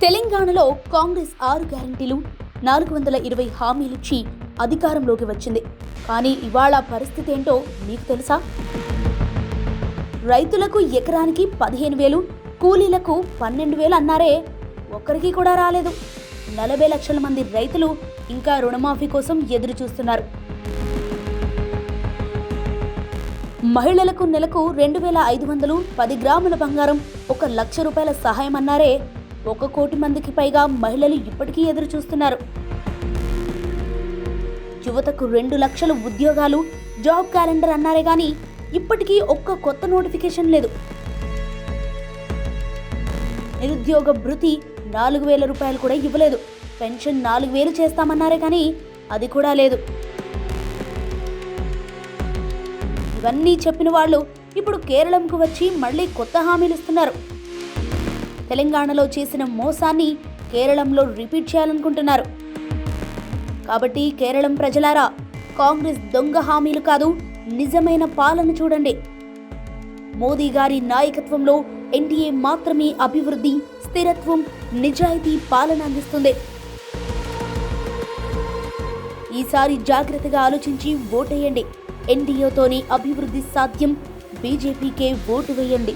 తెలంగాణలో కాంగ్రెస్ 6 గ్యారెంటీలు 420 హామీలిచ్చి అధికారంలోకి వచ్చింది. కానీ ఇవాళ పరిస్థితి ఏంటో మీకు తెలుసా? రైతులకు ఎకరానికి 15,000, కూలీలకు 12,000 అన్నారే, ఒక్కరికి కూడా రాలేదు. 40 లక్షల మంది రైతులు ఇంకా రుణమాఫీ కోసం ఎదురు చూస్తున్నారు. మహిళలకు నెలకు 2,500, 10 గ్రాముల బంగారం, 1 లక్ష రూపాయల సహాయం అన్నారే, 1 కోటి మందికి పైగా మహిళలు ఇప్పటికీ ఎదురు చూస్తున్నారు. యువతకు 2 లక్షల ఉద్యోగాలు, జాబ్ క్యాలెండర్ అన్నారే గాని ఇప్పటికీ ఒక్క కొత్త నోటిఫికేషన్ లేదు. నిరుద్యోగ భృతి 4,000 రూపాయలు కూడా ఇవ్వలేదు. పెన్షన్ 4,000 చేస్తామన్నారే కానీ అది కూడా లేదు. ఇవన్నీ చెప్పిన వాళ్ళు ఇప్పుడు కేరళంకు వచ్చి మళ్ళీ కొత్త హామీలు ఇస్తున్నారు. తెలంగాణలో చేసిన మోసాన్ని కేరళంలో రిపీట్ చేయాలనుకుంటున్నారు. కాబట్టి కేరళం ప్రజలారా, కాంగ్రెస్ దొంగ హామీలు కాదు, నిజమైన పాలన చూడండి. మోదీ గారి నాయకత్వంలో ఎన్డీఏ మాత్రమే అభివృద్ధి, స్థిరత్వం, నిజాయితీ పాలన అందిస్తుంది. ఈసారి జాగ్రత్తగా ఆలోచించి ఓటేయండి. ఎన్డీఏతోనే అభివృద్ధి సాధ్యం. బీజేపీకే ఓటు వేయండి.